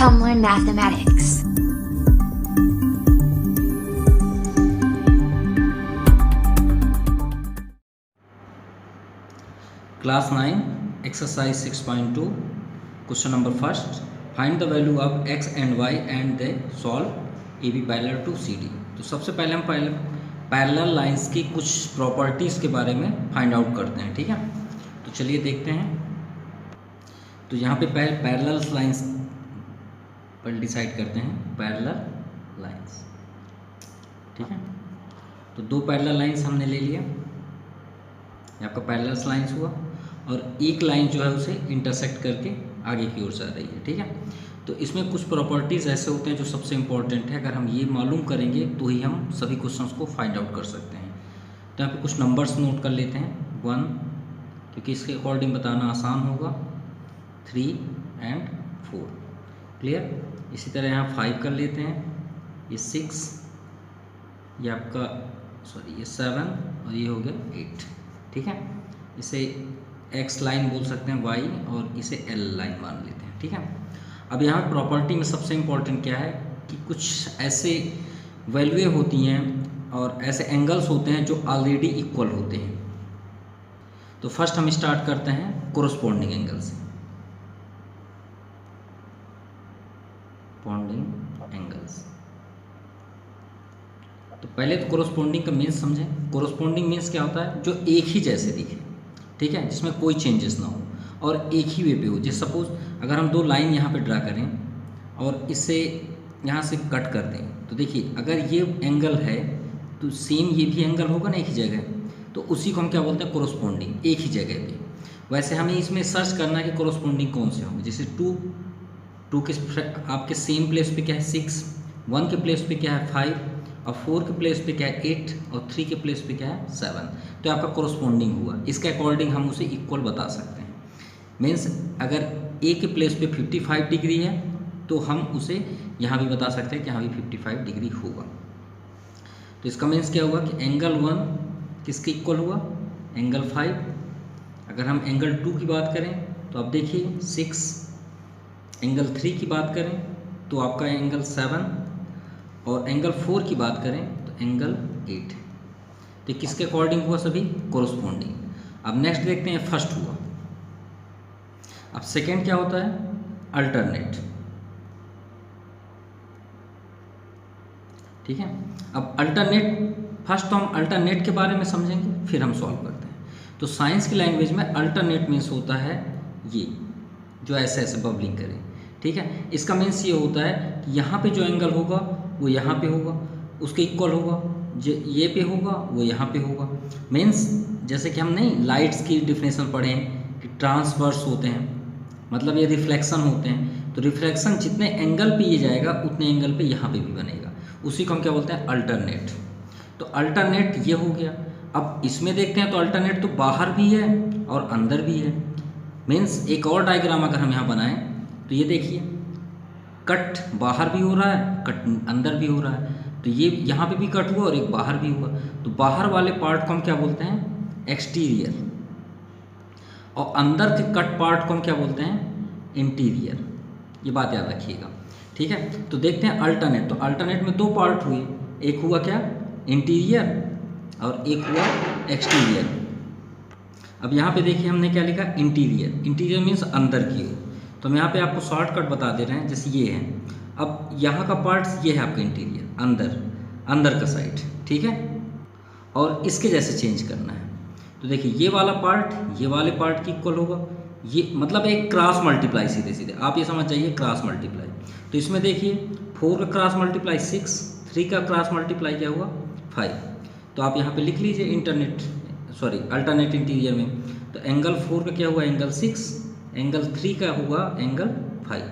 Come learn mathematics. Class 9 exercise 6.2 question number first, find the value of x and y and they solve AB parallel to CD। तो सबसे पहले हम parallel lines की कुछ properties के बारे में फाइंड आउट करते हैं, ठीक है। तो चलिए देखते हैं। तो यहाँ पे पैरेलल लाइंस पर डिसाइड करते हैं, पैरेलल लाइंस, ठीक है। तो दो पैरेलल लाइंस हमने ले लिया, ये आपका पैरेलल लाइंस हुआ, और एक लाइन जो है उसे इंटरसेक्ट करके आगे की ओर जा रही है, ठीक है। तो इसमें कुछ प्रॉपर्टीज़ ऐसे होते हैं जो सबसे इम्पॉर्टेंट है, अगर हम ये मालूम करेंगे तो ही हम सभी क्वेश्चंस को फाइंड आउट कर सकते हैं। तो यहाँ पे कुछ नंबर्स नोट कर लेते हैं, 1 क्योंकि इसके अकॉर्डिंग बताना आसान होगा, 3 एंड 4, क्लियर। इसी तरह यहाँ 5 कर लेते हैं, ये 6, ये आपका ये 7 और ये हो गया 8, ठीक है। इसे x लाइन बोल सकते हैं y, और इसे l लाइन मान लेते हैं, ठीक है। अब यहाँ प्रॉपर्टी में सबसे इम्पोर्टेंट क्या है कि कुछ ऐसे वैल्यूएं होती हैं और ऐसे एंगल्स होते हैं जो ऑलरेडी इक्वल होते हैं। तो फर्स्ट हम स्टार्ट करते हैं कोरस्पॉन्डिंग एंगल से। कोरस्पॉन्डिंग एंगल्स, तो पहले तो कोरस्पॉन्डिंग का मीन्स समझें। कोरस्पॉन्डिंग मीन्स क्या होता है, जो एक ही जैसे दिखे, ठीक है, जिसमें कोई चेंजेस ना हो और एक ही वे पे हो। जैसे सपोज अगर हम दो लाइन यहाँ पे ड्रा करें और इसे यहाँ से कट कर दें, तो देखिए अगर ये एंगल है तो सेम ये भी एंगल होगा ना एक ही जगह, तो उसी को हम क्या बोलते हैं, कोरस्पॉन्डिंग, एक ही जगह पे। वैसे हमें इसमें सर्च करना है कि कोरस्पॉन्डिंग कौन से होंगे। जैसे 2 के आपके सेम प्लेस पे क्या है 6, 1 के प्लेस पे क्या है 5, और 4 के प्लेस पे क्या है 8, और 3 के प्लेस पे क्या है 7। तो आपका कोरस्पॉन्डिंग हुआ, इसके अकॉर्डिंग हम उसे इक्वल बता सकते हैं। मीन्स अगर ए के प्लेस पे 55 डिग्री है तो हम उसे यहाँ भी बता सकते हैं कि हाँ भी 55 डिग्री होगा। तो इसका मीन्स क्या हुआ कि एंगल 1 किसके इक्वल हुआ, एंगल 5। अगर हम एंगल 2 की बात करें तो अब देखिए 6, एंगल 3 की बात करें तो आपका एंगल 7, और एंगल 4 की बात करें तो एंगल 8। तो किसके अकॉर्डिंग हुआ, सभी कोरस्पॉन्डिंग। अब नेक्स्ट देखते हैं, फर्स्ट हुआ। अब सेकेंड क्या होता है, अल्टरनेट, ठीक है। अब अल्टरनेट, फर्स्ट तो हम अल्टरनेट के बारे में समझेंगे, फिर हम सॉल्व करते हैं। तो साइंस की लैंग्वेज में अल्टरनेट मीन्स होता है ये जो ऐसे ऐसे बबलिंग करे, ठीक है। इसका मीन्स ये होता है कि यहाँ पे जो एंगल होगा वो यहाँ पे होगा, उसके इक्वल होगा, जो ये पे होगा वो यहाँ पे होगा। मीन्स जैसे कि हम नहीं लाइट्स की डिफिनेशन पढ़े हैं कि ट्रांसवर्स होते हैं, मतलब ये रिफ्लेक्शन होते हैं। तो रिफ्लेक्शन जितने एंगल पे ये जाएगा उतने एंगल पे यहाँ पे भी बनेगा, उसी को हम क्या बोलते हैं, अल्टरनेट। तो अल्टरनेट ये हो गया। अब इसमें देखते हैं तो अल्टरनेट तो बाहर भी है और अंदर भी है। मीन्स एक और डायग्राम अगर हम यहाँ बनाएं तो ये देखिए, कट बाहर भी हो रहा है, कट अंदर भी हो रहा है। तो ये यहाँ पे भी कट हुआ और एक बाहर भी हुआ। तो बाहर वाले पार्ट को हम क्या बोलते हैं, एक्सटीरियर, और अंदर के कट पार्ट को हम क्या बोलते हैं, इंटीरियर। ये बात याद रखिएगा, ठीक है। तो देखते हैं अल्टरनेट। तो अल्टरनेट में दो पार्ट हुए, एक हुआ क्या, इंटीरियर, और एक हुआ एक्सटीरियर। अब यहाँ पे देखिए हमने क्या लिखा, इंटीरियर। इंटीरियर मीन्स अंदर की ओर। तो हम यहाँ पे आपको शॉर्टकट बता दे रहे हैं, जैसे ये है। अब यहाँ का पार्ट ये है आपका इंटीरियर, अंदर का साइड, ठीक है। और इसके जैसे चेंज करना है। तो देखिए ये वाला पार्ट ये वाले पार्ट की इक्वल होगा, ये मतलब एक क्रॉस मल्टीप्लाई, सीधे सीधे आप ये समझ जाइए, क्रॉस मल्टीप्लाई। तो इसमें देखिए 4 का क्रॉस मल्टीप्लाई 6, 3 का क्रॉस मल्टीप्लाई क्या हुआ 5। तो आप यहाँ पे लिख लीजिए अल्टरनेट इंटीरियर में। तो एंगल 4 का क्या हुआ, एंगल 6, एंगल 3 का हुआ एंगल 5।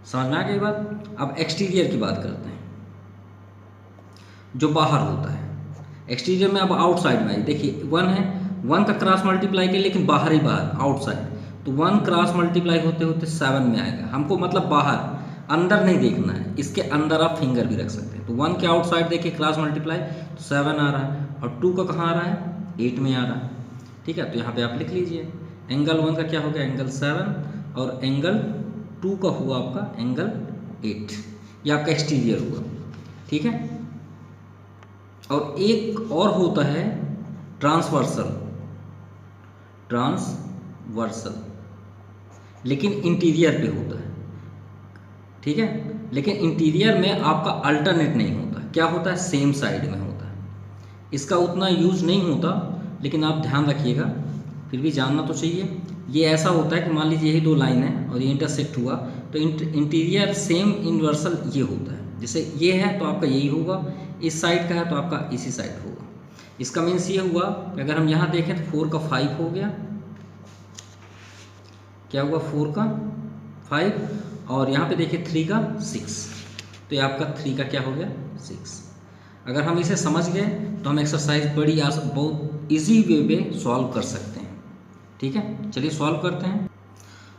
समझ में आ गई बात। अब एक्सटीरियर की बात करते हैं, जो बाहर होता है। एक्सटीरियर में अब आउटसाइड में देखिए 1 है, 1 का क्रॉस मल्टीप्लाई के, लेकिन बाहर ही बाहर, आउटसाइड। तो 1 क्रॉस मल्टीप्लाई होते होते 7 में आएगा। हमको मतलब बाहर, अंदर नहीं देखना है, इसके अंदर आप फिंगर भी रख सकते हैं। तो 1 के आउटसाइड देखिए क्रॉस मल्टीप्लाई तो 7 आ रहा है, और 2 का कहाँ आ रहा है, 8 में आ रहा है, ठीक है। तो यहाँ पे आप लिख लीजिए एंगल 1 का क्या हो गया, एंगल 7, और एंगल 2 का हुआ आपका एंगल 8, ये आपका एक्सटीरियर हुआ, ठीक है। और एक और होता है ट्रांसवर्सल, लेकिन इंटीरियर पे होता है, ठीक है। लेकिन इंटीरियर में आपका अल्टरनेट नहीं होता, क्या होता है, सेम साइड में होता है। इसका उतना यूज नहीं होता, लेकिन आप ध्यान रखिएगा, फिर भी जानना तो चाहिए। ये ऐसा होता है कि मान लीजिए यही दो लाइन है और ये इंटरसेक्ट हुआ, तो इंटीरियर सेम इन्वर्सल ये होता है। जैसे ये है तो आपका यही होगा, इस साइड का है तो आपका इसी साइड होगा। इसका मीन्स ये हुआ कि अगर हम यहाँ देखें तो 4 का 5 हो गया, क्या हुआ, 4 का 5, और यहाँ पे देखिए 3 का 6, तो ये आपका 3 का क्या हो गया, 6। अगर हम इसे समझ गए तो हम एक्सरसाइज बहुत इजी वे में सॉल्व कर सकते हैं, ठीक है। चलिए सॉल्व करते हैं।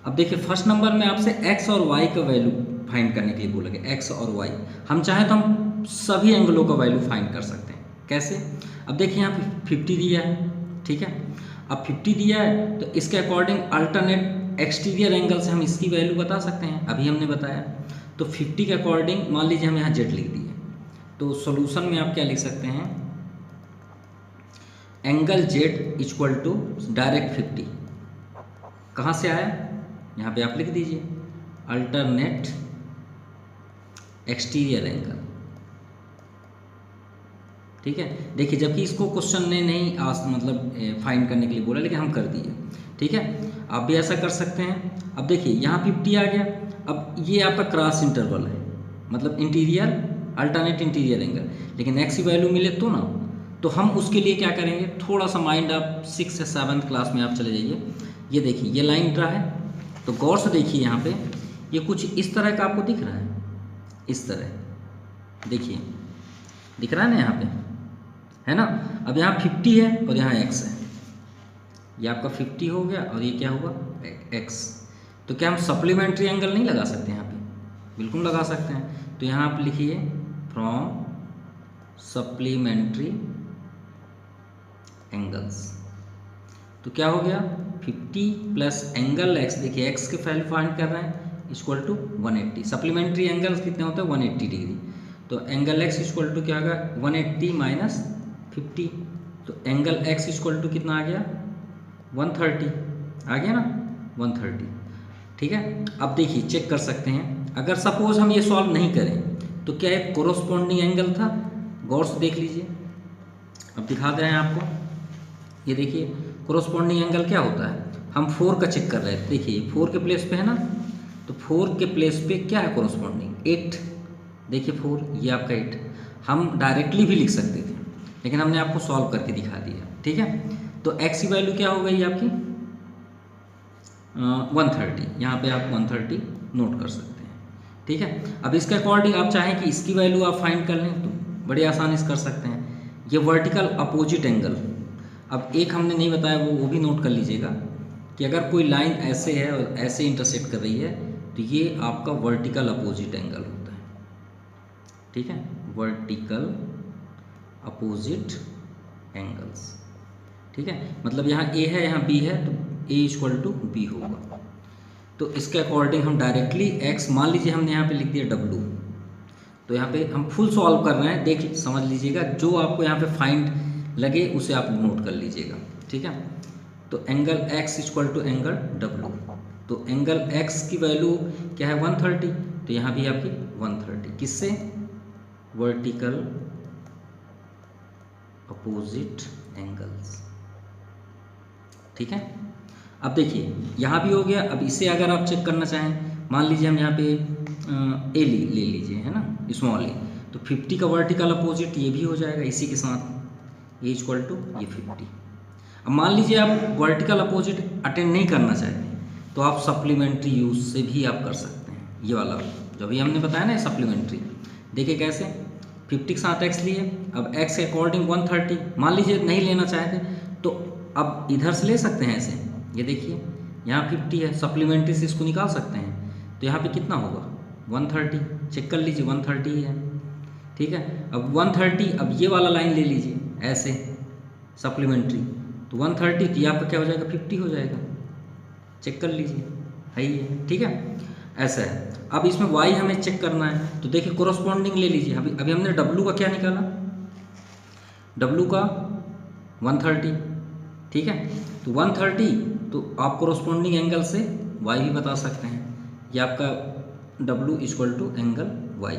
अब देखिए फर्स्ट नंबर में आपसे x और y का वैल्यू फाइंड करने के लिए बोला गया, x और y। हम चाहें तो हम सभी एंगलों का वैल्यू फाइंड कर सकते हैं। कैसे, अब देखिए यहाँ पे 50 दिया है, ठीक है। अब 50 दिया है तो इसके अकॉर्डिंग अल्टरनेट एक्सटीरियर एंगल से हम इसकी वैल्यू बता सकते हैं, अभी हमने बताया। तो 50 के अकॉर्डिंग मान लीजिए हम यहाँ z लिख दिए, तो सॉल्यूशन में आप क्या लिख सकते हैं, angle z equal to direct 50, कहाँ से आया, यहाँ पे आप लिख दीजिए अल्टरनेट एक्सटीरियर एंगल, ठीक है। देखिए जबकि इसको क्वेश्चन ने नहीं मतलब फाइंड करने के लिए बोला, लेकिन हम कर दिए, ठीक है। आप भी ऐसा कर सकते हैं। अब देखिए यहाँ 50 आ गया, अब ये आपका क्रॉस इंटरवल है, मतलब इंटीरियर अल्टरनेट इंटीरियर एंगल, लेकिन एक्स की वैल्यू मिले तो ना, तो हम उसके लिए क्या करेंगे, थोड़ा सा माइंड आप 6 या 7th क्लास में आप चले जाइए। ये देखिए ये लाइन ड्रा है, तो गौर से देखिए यहाँ पे ये कुछ इस तरह का आपको दिख रहा है, इस तरह देखिए दिख रहा है ना, यहाँ पे है ना। अब यहाँ 50 है और यहाँ x है, ये आपका 50 हो गया और ये क्या हुआ x। तो क्या हम सप्लीमेंट्री एंगल नहीं लगा सकते यहाँ पे, बिल्कुल लगा सकते हैं। तो यहाँ आप लिखिए फ्रॉम सप्लीमेंट्री एंगल्स, तो क्या हो गया 50 प्लस एंगल x, देखिए x के वैल्यू फाइंड कर रहे हैं, इक्वल टू 180। सप्लीमेंट्री एंगल्स कितने होते हैं, 180 डिग्री। तो एंगल x इक्वल टू क्या होगा, 180 माइनस 50, तो एंगल x इक्वल टू कितना आ गया, 130 आ गया ना, 130, ठीक है। अब देखिए चेक कर सकते हैं, अगर सपोज हम ये सॉल्व नहीं करें तो क्या एक कोरोस्पोंडिंग एंगल था, गौर से देख लीजिए। अब दिखा दे रहे हैं आपको, ये देखिए कोरोस्पोंडिंग एंगल क्या होता है, हम 4 का चेक कर रहे थे, देखिए 4 के प्लेस पे है ना, तो 4 के प्लेस पे क्या है कोरोस्पोंडिंग, 8, देखिए 4, ये आपका 8। हम डायरेक्टली भी लिख सकते थे, लेकिन हमने आपको सॉल्व करके दिखा दिया, ठीक है। तो x की वैल्यू क्या हो गई आपकी 130, यहाँ पे आप 130 नोट कर सकते हैं, ठीक है। अब इसके अकॉर्डिंग आप चाहें कि इसकी वैल्यू आप फाइंड कर लें तो बड़ी आसानी से कर सकते हैं। ये वर्टिकल अपोजिट एंगल, अब एक हमने नहीं बताया वो भी नोट कर लीजिएगा कि अगर कोई लाइन ऐसे है और ऐसे इंटरसेक्ट कर रही है तो ये आपका वर्टिकल अपोजिट एंगल होता है, ठीक है, वर्टिकल अपोजिट एंगल्स, ठीक है। मतलब यहाँ A है यहाँ B है, तो A इक्वल टू B होगा। तो इसके अकॉर्डिंग हम डायरेक्टली x, मान लीजिए हमने यहाँ पे लिख दिया W, तो यहाँ पे हम फुल सॉल्व कर रहे हैं, देख समझ लीजिएगा, जो आपको यहाँ पे फाइंड लगे उसे आप नोट कर लीजिएगा, ठीक है। तो angle x equal to angle W, तो एंगल x की वैल्यू क्या है 130, तो यहाँ भी आपकी 130, किससे, वर्टिकल अपोजिट एंगल्स, ठीक है। अब देखिए यहाँ भी हो गया। अब इसे अगर आप चेक करना चाहें, मान लीजिए हम यहाँ पे ए ले लीजिए, है ना, स्मॉल ए, तो 50 का वर्टिकल अपोजिट ये भी हो जाएगा इसी के साथ, ए इक्वल टू ये 50। अब मान लीजिए आप वर्टिकल अपोजिट अटेंड नहीं करना चाहते तो आप सप्लीमेंट्री यूज से भी आप कर सकते हैं, ये वाला जो भी हमने बताया ना सप्लीमेंट्री। देखिए कैसे, 50 के साथ x लिए, अब x के अकॉर्डिंग 130, मान लीजिए नहीं लेना चाहते तो अब इधर से ले सकते हैं ऐसे, ये देखिए यहाँ 50 है, सप्लीमेंट्री से इसको निकाल सकते हैं, तो यहाँ पे कितना होगा 130, चेक कर लीजिए 130 ही है, ठीक है। अब 130, अब ये वाला लाइन ले लीजिए ऐसे सप्लीमेंट्री, तो 130, तो ये आपका क्या हो जाएगा 50 हो जाएगा, चेक कर लीजिए है ही है, ठीक है। ऐसा है। अब इसमें y हमें चेक करना है, तो देखिए कोरोस्पॉन्डिंग ले लीजिए। अभी हमने w का क्या निकाला, w का 130, ठीक है। तो 130, तो आप कोरोस्पॉन्डिंग एंगल से y भी बता सकते हैं। ये आपका w equal to angle y,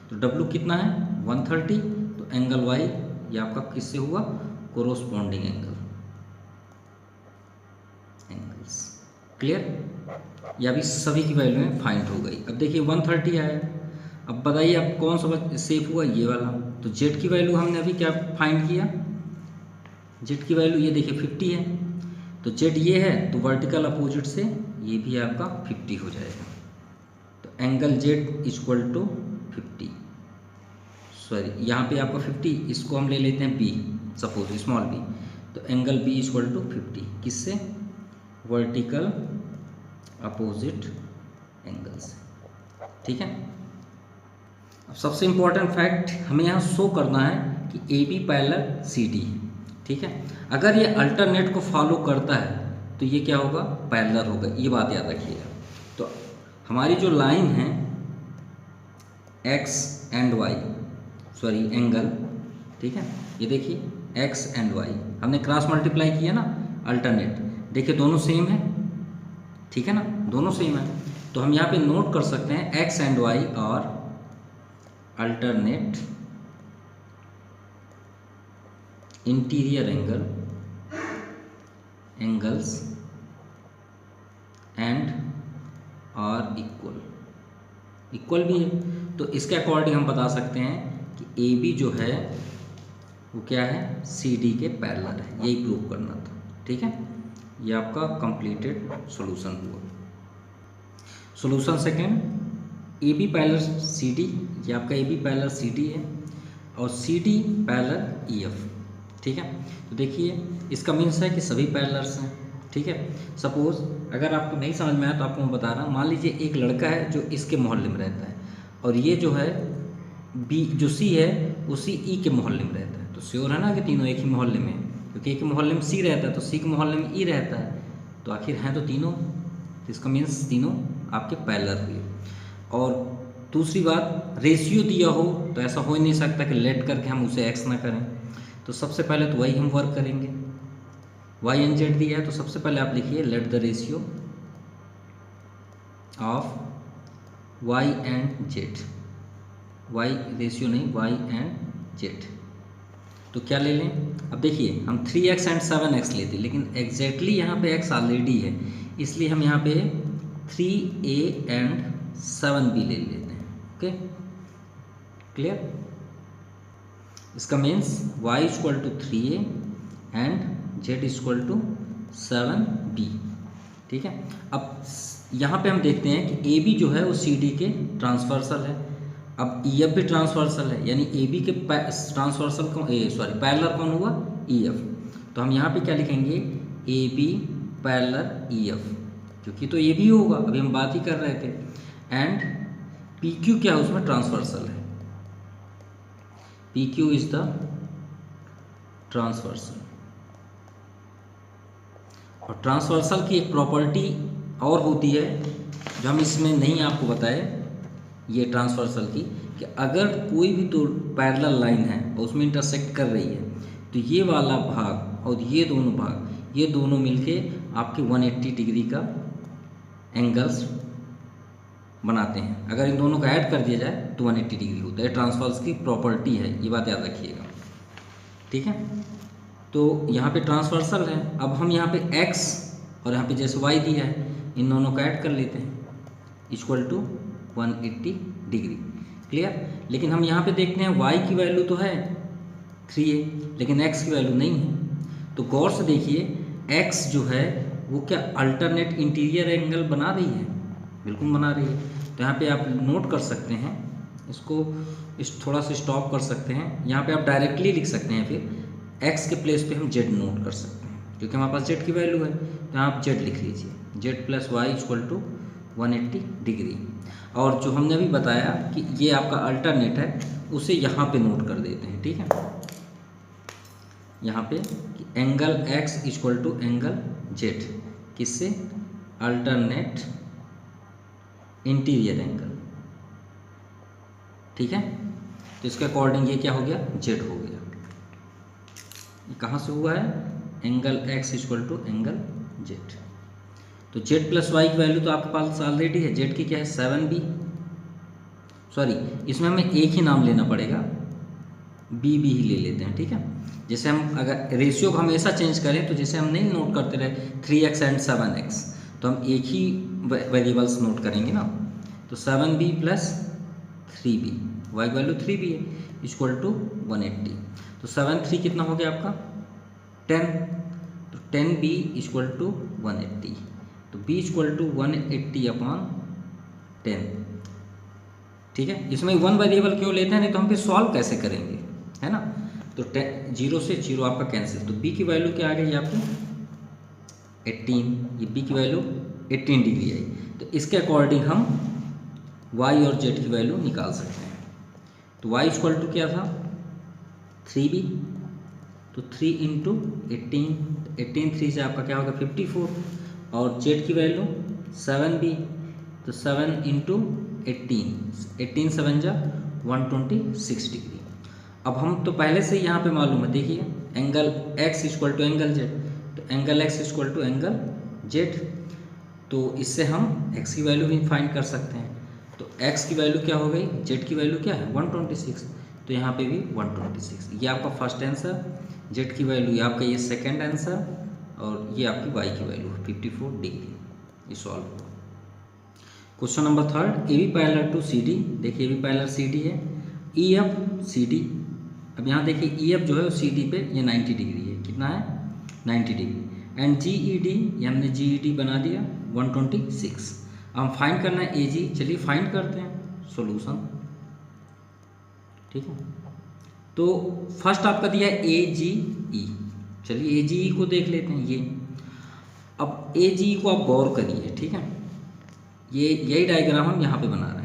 तो w कितना है 130, तो एंगल y ये आपका किससे हुआ, कोरोस्पॉन्डिंग एंगल्स। क्लियर, या अभी सभी की वैल्यू में फाइंड हो गई। अब देखिए 130 आया, अब बताइए अब कौन सा सेफ हुआ, ये वाला। तो जेड की वैल्यू हमने अभी क्या फाइंड किया, जेड की वैल्यू ये देखिए 50 है, तो जेड ये है, तो वर्टिकल अपोजिट से ये भी आपका 50 हो जाएगा। तो angle Z equal to 50, sorry यहाँ पे आपका 50, इसको हम ले लेते हैं बी, सपोज स्मॉल बी, तो एंगल बी इक्वल टू 50, किससे, वर्टिकल अपोजिट एंगल से, ठीक है। अब सबसे इम्पोर्टेंट फैक्ट हमें यहाँ शो करना है कि A B parallel C D है, ठीक है। अगर ये अल्टरनेट को फॉलो करता है तो ये क्या होगा, पैरेलल होगा, ये बात याद रखिएगा। तो हमारी जो लाइन है X and Y, sorry angle, ठीक है, ये देखिए एक्स एंड वाई हमने क्रॉस मल्टीप्लाई किया ना, अल्टरनेट, देखिए दोनों सेम है, ठीक है ना, दोनों सेम है। तो हम यहाँ पे नोट कर सकते हैं एक्स एंड वाई और alternate interior angles and are equal भी है। तो इसके अकॉर्डिंग हम बता सकते हैं कि ए बी जो है वो क्या है, सी डी के पैरेलल है, यही प्रूव करना था, ठीक है। ये आपका कंप्लीटेड सॉल्यूशन हुआ। Solution second, A B parallel C D, ये आपका A B parallel C D है और C D parallel E F, ठीक है। तो देखिए इसका मीन्स है कि सभी पैरेलल्स हैं, ठीक है। सपोज अगर आपको नहीं समझ में आया तो आपको मैं बता रहा हूँ, मान लीजिए एक लड़का है जो इसके मोहल्ले में रहता है और ये जो है बी जो सी है उसी ई के मोहल्ले में रहता है, तो श्योर है ना कि तीनों एक ही मोहल्ले में, क्योंकि एक ही मोहल्ले में सी रहता है तो सी के मोहल्ले में ई रहता है, तो आखिर हैं तो तीनों, तो इसका मीन्स तीनों आपके पैरेलल हुए। और दूसरी बात, रेशियो दिया हो तो ऐसा हो ही नहीं सकता कि लेट करके हम उसे एक्स ना करें, तो सबसे पहले तो वही हम वर्क करेंगे। वाई एंड जेड दिया है तो सबसे पहले आप लिखिए let the ratio of Y and Z, Y ratio नहीं, वाई एंड जेड। तो क्या ले लें, अब देखिए हम 3x एंड 7x लेते, लेकिन एग्जैक्टली यहाँ पे x ऑलरेडी है, इसलिए हम यहाँ पे 3a एंड 7b ले लेते हैं, ओके क्लियर। इसका means y equal to 3a and z equal to 7b, ठीक है। अब यहाँ पे हम देखते हैं कि ए बी जो है वो सी डी के ट्रांसवर्सल है, अब ई एफ भी ट्रांसवर्सल है, यानी ए बी के ट्रांसवर्सल कौन, सॉरी पैरेलल कौन हुआ, ई एफ। तो हम यहाँ पे क्या लिखेंगे, A B parallel E F, क्योंकि तो ये भी होगा, अभी हम बात ही कर रहे थे। एंड पी क्यू क्या है, उसमें ट्रांसवर्सल है, P Q is the transversal. और ट्रांसवर्सल की एक प्रॉपर्टी और होती है जो हम इसमें नहीं आपको बताए, ये ट्रांसवर्सल की, कि अगर कोई भी तो पैरेलल लाइन है और उसमें इंटरसेक्ट कर रही है तो ये वाला भाग और ये दोनों भाग, ये दोनों मिलके आपके 180 डिग्री का एंगल्स बनाते हैं। अगर इन दोनों को ऐड कर दिया जाए तो 180 डिग्री होता है, ट्रांसवर्सल की प्रॉपर्टी है, ये बात याद रखिएगा, ठीक है। तो यहाँ पे ट्रांसवर्सल है, अब हम यहाँ पे x और यहाँ पे जैसे y दिया है, इन दोनों को ऐड कर लेते हैं, इक्वल टू 180 डिग्री, क्लियर। लेकिन हम यहाँ पे देखते हैं y की वैल्यू तो है 3a, लेकिन x की वैल्यू नहीं है। तो गौर से देखिए x जो है वो क्या अल्टरनेट इंटीरियर एंगल बना रही है, बिल्कुल बना रही है। तो यहाँ पे आप नोट कर सकते हैं, इसको थोड़ा सा स्टॉप कर सकते हैं, यहाँ पे आप डायरेक्टली लिख सकते हैं, फिर x के प्लेस पे हम z नोट कर सकते हैं, क्योंकि हमारे पास z की वैल्यू है, तो यहाँ आप z लिख लीजिए, z plus Y equal to 180 degree. और जो हमने अभी बताया कि ये आपका अल्टरनेट है, उसे यहाँ पे नोट कर देते हैं, ठीक है। यहाँ पे कि angle x equal to angle z, किससे, अल्टरनेट इंटीरियर एंगल, ठीक है। तो इसके अकॉर्डिंग ये क्या हो गया, जेड हो गया। ये कहाँ से हुआ है, angle X equal to angle Z. तो जेड प्लस वाई की वैल्यू तो आपके पास ऑलरेडी है, जेड की क्या है 7b, सॉरी इसमें हमें एक ही नाम लेना पड़ेगा, बी बी ही ले लेते हैं, ठीक है। जैसे हम अगर रेशियो को हमेशा चेंज करें तो जैसे हम नहीं नोट करते रहे 3x एंड 7x, तो हम एक ही वेरिएबल्स नोट करेंगे ना। तो 7b plus 3b, Y value 3b है, इक्वल टू 180। तो 7 3 कितना हो गया आपका 10, तो 10b इक्वल टू 180, तो b इक्वल टू 180 अपॉन 10, ठीक है। इसमें वन वेरिएबल क्यों लेते हैं, नहीं तो हम फिर सॉल्व कैसे करेंगे, है ना। तो 0 से 0 आपका कैंसिल, तो b की वैल्यू क्या आ गई आपकी 18, ये b की वैल्यू 18 डिग्री आई। तो इसके अकॉर्डिंग हम y और z की वैल्यू निकाल सकते हैं। तो y इक्वल टू क्या था 3b, तो 3 इंटू 18, 18 3 से आपका क्या होगा 54, और z की वैल्यू 7b, तो 7 इंटू 18 7 जा 126 डिग्री। अब हम तो पहले से यहाँ पे मालूम है, देखिए angle x equal to angle z, तो angle x equal to angle z, तो इससे हम x की वैल्यू भी फाइंड कर सकते हैं। तो x की वैल्यू क्या हो गई, z की वैल्यू क्या है 126, तो यहाँ पे भी 126, ये आपका फर्स्ट आंसर, z की वैल्यू ये आपका ये सेकेंड आंसर, और ये आपकी y की वैल्यू 54 डिग्री। ये सॉल्व हुआ। Question number 3, A B parallel to C D. देखिए A B parallel C D है, ई एफ सी डी। अब यहाँ देखिए ई एफ जो है सी डी पे ये 90 डिग्री है, कितना है 90 degree, and G E D, ये हमने जी ई डी बना दिया 126। अब हम फाइंड करना है ए जी, चलिए फाइंड करते हैं सॉल्यूशन, ठीक है। तो फर्स्ट आपका दिया है ए जी ई, चलिए ए जी ई को देख लेते हैं। ये अब ए जी ई को आप गौर करिए, ठीक है, ये यही डायग्राम हम यहाँ पे बना रहे हैं,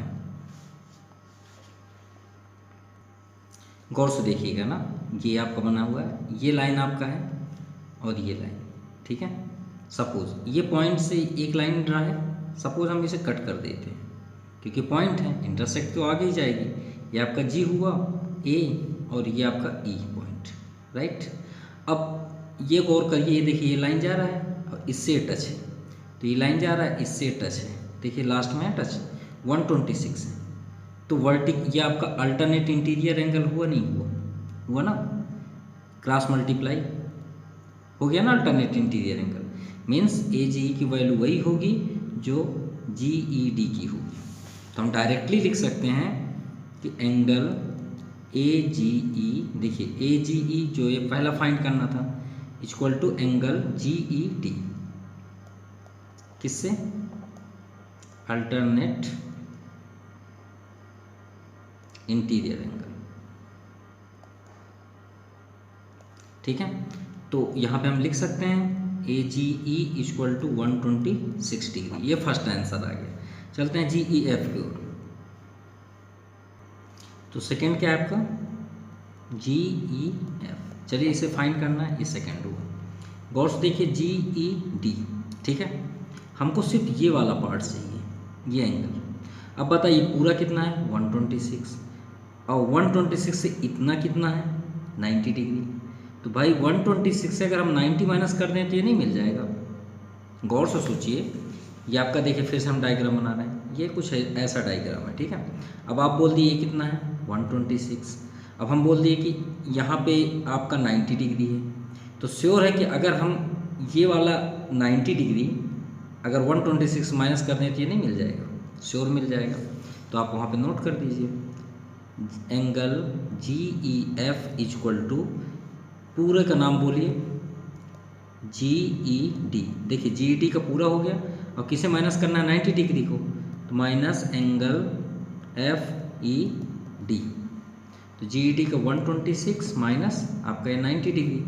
गौर से देखिएगा ना। ये आपका बना हुआ है, ये लाइन आपका है और ये लाइन, ठीक है। सपोज ये पॉइंट से एक लाइन ड्रा है, सपोज हम इसे कट कर देते हैं, क्योंकि पॉइंट है इंटरसेक्ट तो आगे ही जाएगी। ये आपका जी हुआ ए और ये आपका ई पॉइंट, राइट। अब ये गौर करिए, ये देखिए ये लाइन जा रहा है और इससे टच है, तो ये लाइन जा रहा है इससे टच है, देखिए लास्ट में है टच 126 है। तो वर्टिक ये आपका अल्टरनेट इंटीरियर एंगल हुआ नहीं हुआ, हुआ ना, क्रॉस मल्टीप्लाई हो गया ना अल्टरनेट इंटीरियर एंगल, मीन्स ए जी ई की वैल्यू वही होगी जो जी ई डी की होगी। तो हम डायरेक्टली लिख सकते हैं कि एंगल ए जी ई, देखिए ए जी ई जो ये पहला फाइंड करना था equal to angle G E D, किससे अल्टरनेट इंटीरियर एंगल, ठीक है। तो यहाँ पे हम लिख सकते हैं A G E equal to 126 degree, ये फर्स्ट आंसर आ गया। चलते हैं जी ई एफ की ओर। तो सेकेंड क्या है आपका जी ई एफ, चलिए इसे फाइंड करना है, ये सेकेंड हुआ। गौर से देखिए जी ई डी, ठीक है, हमको सिर्फ ये वाला पार्ट चाहिए, ये एंगल। अब बताइए पूरा कितना है 126, और 126 से इतना कितना है 90 डिग्री। तो भाई 126 से अगर हम 90 माइनस कर दें तो ये नहीं मिल जाएगा। गौर से सोचिए, ये आपका देखिए फिर से हम डायग्राम बना रहे हैं, ये कुछ ऐसा डायग्राम है, ठीक है। अब आप बोल दिए कितना है 126, अब हम बोल दिए कि यहाँ पे आपका 90 डिग्री है, तो श्योर है कि अगर हम ये वाला 90 डिग्री अगर 126 माइनस कर दें तो ये नहीं मिल जाएगा, श्योर मिल जाएगा। तो आप वहाँ पे नोट कर दीजिए angle G E F equal to, पूरे का नाम बोलिए जी ई डी। देखिए जी ई डी का पूरा हो गया, और किसे माइनस करना है 90 डिग्री को, तो minus angle F E D. तो जी ई डी का 126 माइनस आपका है 90 डिग्री,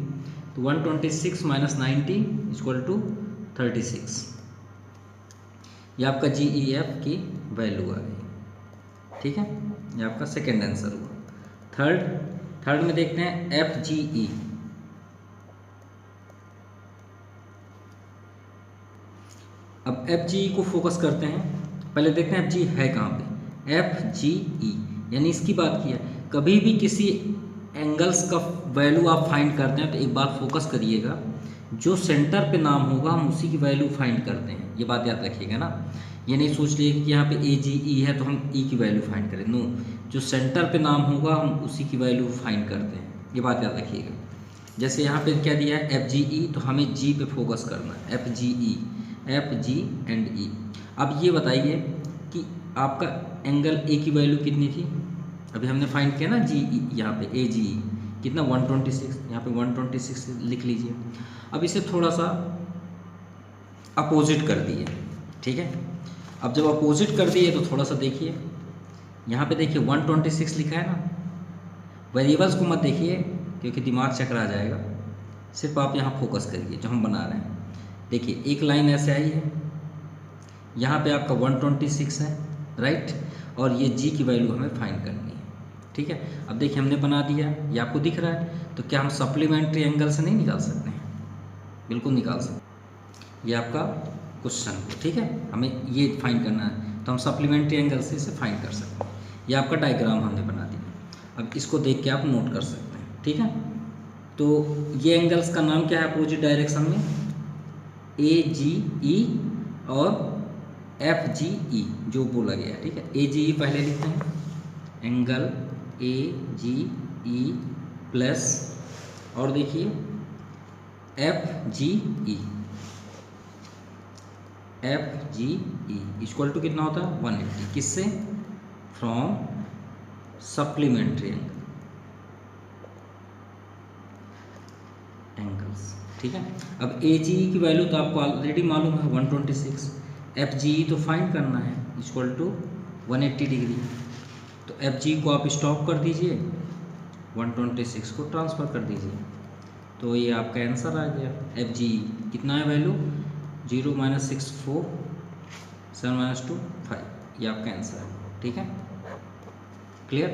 तो 126 माइनस 90 इक्वल टू 36, ये आपका जी ई एफ की वैल्यू आ गई, ठीक है। ये आपका सेकेंड आंसर हुआ। थर्ड में देखते हैं एफ जी ई। अब एफ जी ई को फोकस करते हैं, पहले देखते हैं एफ जी है कहाँ पे, एफ जी ई, यानी इसकी बात की है। कभी भी किसी एंगल्स का वैल्यू आप फाइंड करते हैं तो एक बात फोकस करिएगा, जो सेंटर पे नाम होगा हम उसी की वैल्यू फाइंड करते हैं, ये बात याद रखिएगा ना। ये नहीं सोच लिए कि यहाँ पे ए जी ई है तो हम ई की वैल्यू फाइंड करें, नो, जो सेंटर पे नाम होगा हम उसी की वैल्यू फाइंड करते हैं, ये बात याद रखिएगा। जैसे यहाँ पे क्या दिया है एफ जी ई, तो हमें जी पे फोकस करना है, F G E, F G and E. अब ये बताइए कि आपका एंगल ए की वैल्यू कितनी थी, अभी हमने फाइंड किया ना जी ई, यहाँ पे ए जी ई कितना 126, यहाँ पे 126 लिख लीजिए। अब इसे थोड़ा सा अपोजिट कर दिए, ठीक है। अब जब अपोजिट कर दिए तो थोड़ा सा देखिए, यहाँ पे देखिए 126 लिखा है ना, वेरिएबल्स को मत देखिए क्योंकि दिमाग चकरा जाएगा, सिर्फ आप यहाँ फोकस करिए जो हम बना रहे हैं। देखिए एक लाइन ऐसे आई है, यहाँ पे आपका 126 है, राइट, और ये जी की वैल्यू हमें फाइंड करनी है, ठीक है। अब देखिए हमने बना दिया, ये आपको दिख रहा है, तो क्या हम सप्लीमेंट्री एंगल से नहीं निकाल सकते हैं? बिल्कुल निकाल सकते, ये आपका क्वेश्चन है, ठीक है। हमें ये फाइंड करना है तो हम सप्लीमेंट्री एंगल से इसे फाइंड कर सकते हैं। ये आपका डायग्राम हमने बना दिया, अब इसको देख के आप नोट कर सकते हैं, ठीक है। तो ये एंगल्स का नाम क्या है अपोजिट डायरेक्शन में, ए जी ई और एफ जी ई जो बोला गया, ठीक है। ए जी ई पहले लिखते हैं, angle A G E plus, और देखिए F G E, F G E equal to कितना होता है 180, किससे, फ्रॉम सप्लीमेंट्री एंगल्स, ठीक है। अब ए जी ई की वैल्यू तो आपको ऑलरेडी मालूम है 126, एफ जी ई तो फाइंड करना है इक्वल टू 180 डिग्री, तो एफ जी को आप स्टॉप कर दीजिए, 126 को ट्रांसफ़र कर दीजिए, तो ये आपका आंसर आ गया। एफ जी ई कितना है वैल्यू, 0 - 64 7 - 2 5, ये आपका आंसर है, ठीक है, क्लियर।